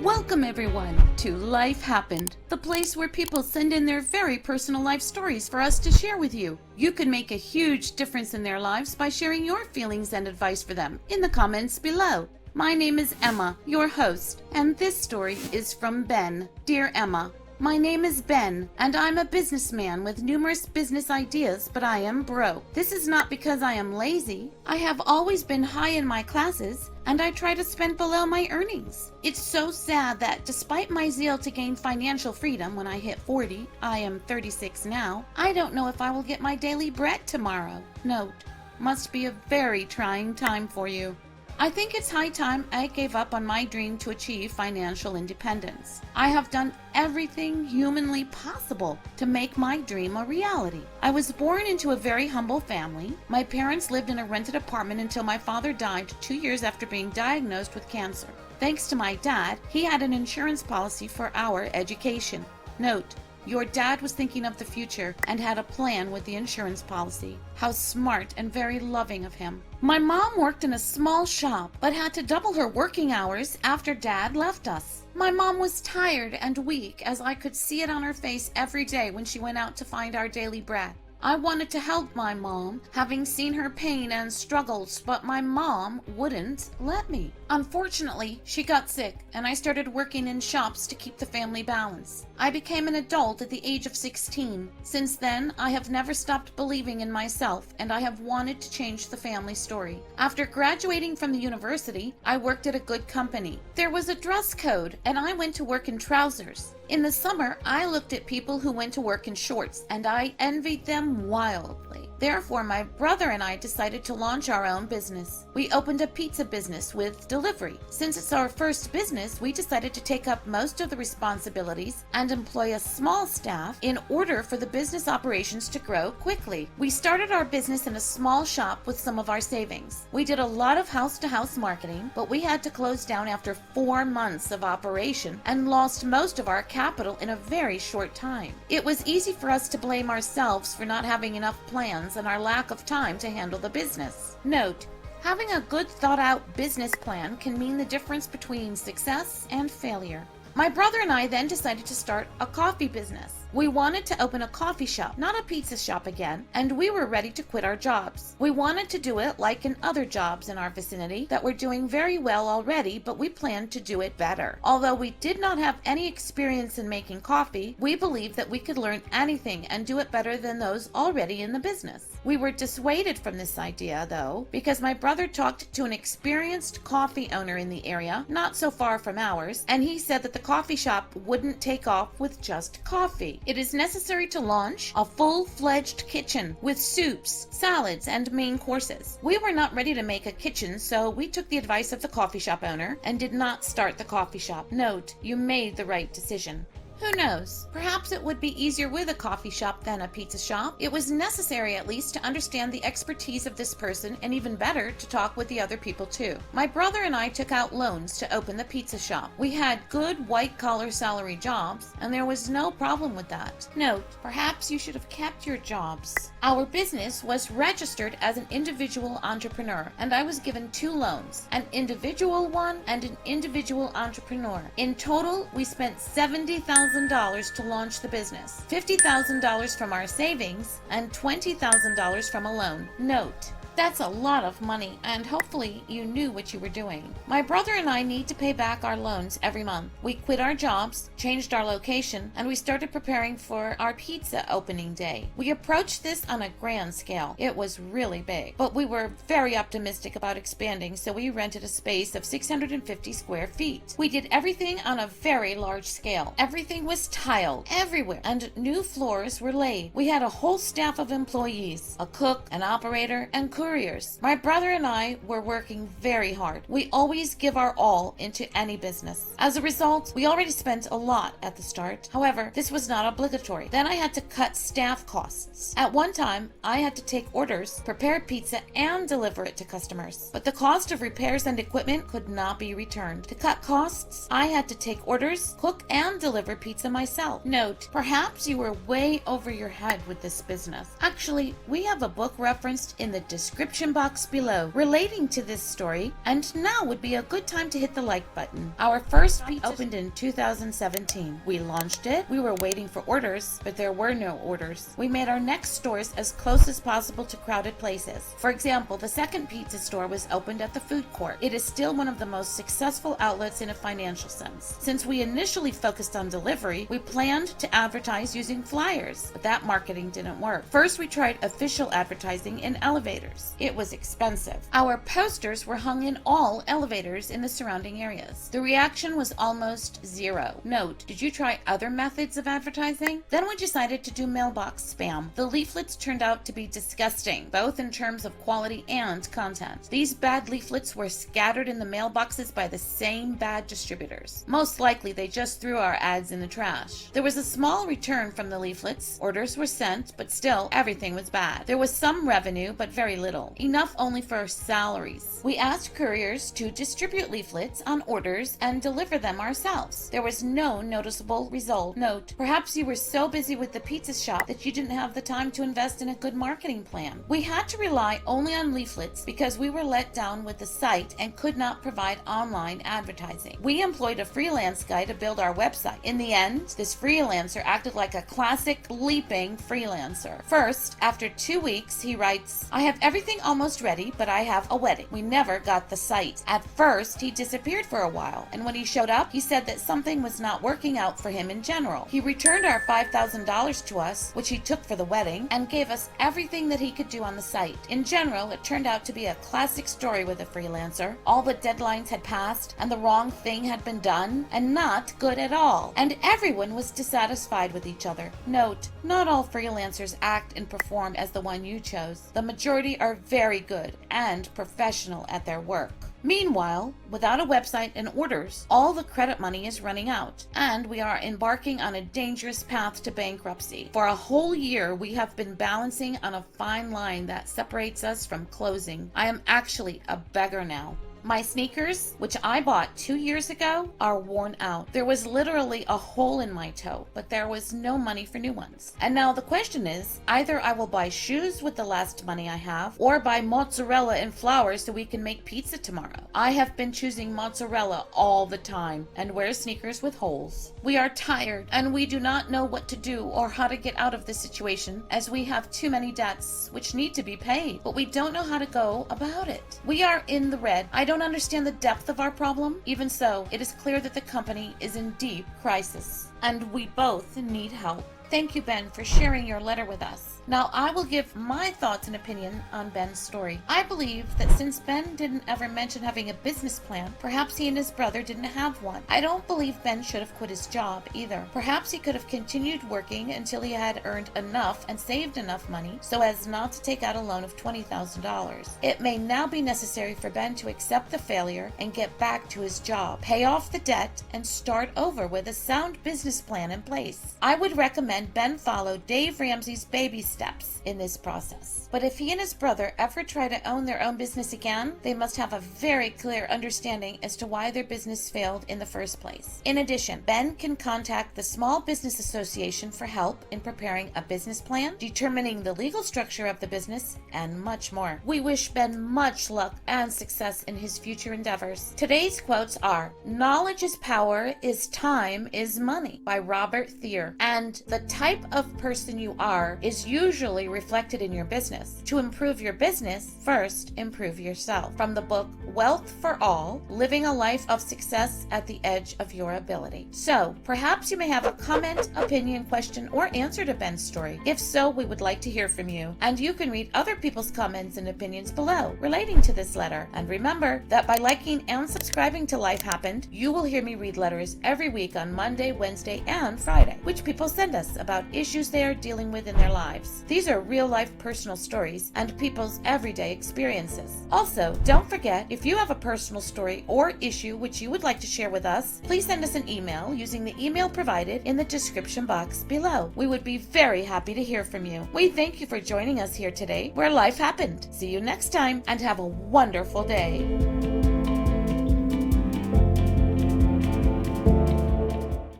Welcome everyone to Life Happened, the place where people send in their very personal life stories for us to share with you. You can make a huge difference in their lives by sharing your feelings and advice for them in the comments below. My name is Emma, your host, and this story is from Ben. Dear Emma, my name is Ben, and I'm a businessman with numerous business ideas, but I am broke. This is not because I am lazy. I have always been high in my classes, and I try to spend below my earnings. It's so sad that despite my zeal to gain financial freedom when I hit 40, I am 36 now, I don't know if I will get my daily bread tomorrow. Note, must be a very trying time for you. I think it's high time I gave up on my dream to achieve financial independence. I have done everything humanly possible to make my dream a reality. I was born into a very humble family. My parents lived in a rented apartment until my father died 2 years after being diagnosed with cancer. Thanks to my dad, he had an insurance policy for our education. Note, your dad was thinking of the future and had a plan with the insurance policy. How smart and very loving of him. My mom worked in a small shop, but had to double her working hours after Dad left us. My mom was tired and weak, as I could see it on her face every day when she went out to find our daily bread. I wanted to help my mom, having seen her pain and struggles, but my mom wouldn't let me. Unfortunately, she got sick, and I started working in shops to keep the family balanced. I became an adult at the age of 16. Since then, I have never stopped believing in myself, and I have wanted to change the family story. After graduating from the university, I worked at a good company. There was a dress code, and I went to work in trousers. In the summer, I looked at people who went to work in shorts, and I envied them wildly. Therefore, my brother and I decided to launch our own business. We opened a pizza business with delivery. Since it's our first business, we decided to take up most of the responsibilities and employ a small staff in order for the business operations to grow quickly. We started our business in a small shop with some of our savings. We did a lot of house-to-house marketing, but we had to close down after 4 months of operation and lost most of our capital in a very short time. It was easy for us to blame ourselves for not having enough plans and our lack of time to handle the business. Note, having a good thought-out business plan can mean the difference between success and failure. My brother and I then decided to start a coffee business. We wanted to open a coffee shop, not a pizza shop again, and we were ready to quit our jobs. We wanted to do it like in other jobs in our vicinity that were doing very well already, but we planned to do it better. Although we did not have any experience in making coffee, we believed that we could learn anything and do it better than those already in the business. We were dissuaded from this idea, though, because my brother talked to an experienced coffee owner in the area, not so far from ours, and he said that the coffee shop wouldn't take off with just coffee. It is necessary to launch a full-fledged kitchen with soups, salads, and main courses. We were not ready to make a kitchen, so we took the advice of the coffee shop owner and did not start the coffee shop. Note, you made the right decision. Who knows? Perhaps it would be easier with a coffee shop than a pizza shop. It was necessary at least to understand the expertise of this person, and even better to talk with the other people too. My brother and I took out loans to open the pizza shop. We had good white-collar salary jobs, and there was no problem with that. Note, perhaps you should have kept your jobs. Our business was registered as an individual entrepreneur, and I was given 2 loans, an individual one and an individual entrepreneur. In total, we spent $70,000 to launch the business, $50,000 from our savings, and $20,000 from a loan. Note, that's a lot of money, and hopefully you knew what you were doing. My brother and I need to pay back our loans every month. We quit our jobs, changed our location, and we started preparing for our pizza opening day. We approached this on a grand scale. It was really big, but we were very optimistic about expanding, so we rented a space of 650 square feet. We did everything on a very large scale. Everything was tiled everywhere, and new floors were laid. We had a whole staff of employees, a cook, an operator, and couriers. My brother and I were working very hard. We always give our all into any business. As a result, we already spent a lot at the start. However, this was not obligatory. Then I had to cut staff costs. At one time, I had to take orders, prepare pizza, and deliver it to customers. But the cost of repairs and equipment could not be returned. To cut costs, I had to take orders, cook, and deliver pizza myself. Note, perhaps you were way over your head with this business. Actually, we have a book referenced in the description description box below relating to this story, and now would be a good time to hit the like button. Our first pizza opened in 2017. We launched it. We were waiting for orders, but there were no orders. We made our next stores as close as possible to crowded places. For example, the second pizza store was opened at the food court. It is still one of the most successful outlets in a financial sense. Since we initially focused on delivery, we planned to advertise using flyers, but that marketing didn't work. First, we tried official advertising in elevators. It was expensive. Our posters were hung in all elevators in the surrounding areas. The reaction was almost zero. Note, did you try other methods of advertising? Then we decided to do mailbox spam. The leaflets turned out to be disgusting, both in terms of quality and content. These bad leaflets were scattered in the mailboxes by the same bad distributors. Most likely, they just threw our ads in the trash. There was a small return from the leaflets. Orders were sent, but still, everything was bad. There was some revenue, but very little. Enough only for salaries. We asked couriers to distribute leaflets on orders and deliver them ourselves. There was no noticeable result. Note, perhaps you were so busy with the pizza shop that you didn't have the time to invest in a good marketing plan. We had to rely only on leaflets because we were let down with the site and could not provide online advertising. We employed a freelance guy to build our website. In the end, this freelancer acted like a classic leaping freelancer. First, after 2 weeks, he writes, "I have everything almost ready, but I have a wedding." We never got the site. At first, he disappeared for a while, and when he showed up, he said that something was not working out for him in general. He returned our $5,000 to us, which he took for the wedding, and gave us everything that he could do on the site. In general, it turned out to be a classic story with a freelancer. All the deadlines had passed, and the wrong thing had been done, and not good at all. And everyone was dissatisfied with each other. Note, not all freelancers act and perform as the one you chose. The majority are very good and professional at their work. Meanwhile, without a website and orders, all the credit money is running out, and we are embarking on a dangerous path to bankruptcy. For a whole year, we have been balancing on a fine line that separates us from closing. I am actually a beggar now. My sneakers, which I bought 2 years ago, are worn out. There was literally a hole in my toe, but there was no money for new ones. And now the question is, either I will buy shoes with the last money I have, or buy mozzarella and flour so we can make pizza tomorrow. I have been choosing mozzarella all the time and wear sneakers with holes. We are tired and we do not know what to do or how to get out of this situation, as we have too many debts which need to be paid, but we don't know how to go about it. We are in the red. I don't understand the depth of our problem. Even so, it is clear that the company is in deep crisis, and we both need help. Thank you, Ben, for sharing your letter with us. Now I will give my thoughts and opinion on Ben's story. I believe that since Ben didn't ever mention having a business plan, perhaps he and his brother didn't have one. I don't believe Ben should have quit his job either. Perhaps he could have continued working until he had earned enough and saved enough money so as not to take out a loan of $20,000. It may now be necessary for Ben to accept the failure and get back to his job, pay off the debt, and start over with a sound business plan in place. I would recommend Ben follow Dave Ramsey's baby steps in this process. But if he and his brother ever try to own their own business again, they must have a very clear understanding as to why their business failed in the first place. In addition, Ben can contact the Small Business Association for help in preparing a business plan, determining the legal structure of the business, and much more. We wish Ben much luck and success in his future endeavors. Today's quotes are, "Knowledge is power, time is money," by Robert Thier, and "The type of person you are is usually reflected in your business. To improve your business, first improve yourself," from the book Wealth for All, Living a Life of Success at the Edge of Your Ability. So, perhaps you may have a comment, opinion, question, or answer to Ben's story. If so, we would like to hear from you, and you can read other people's comments and opinions below relating to this letter. And remember that by liking and subscribing to Life Happened, you will hear me read letters every week on Monday, Wednesday, and Friday, which people send us about issues they are dealing with in their lives. These are real-life personal stories and people's everyday experiences. Also, don't forget, if you have a personal story or issue which you would like to share with us, please send us an email using the email provided in the description box below. We would be very happy to hear from you. We thank you for joining us here today where life happened. See you next time and have a wonderful day.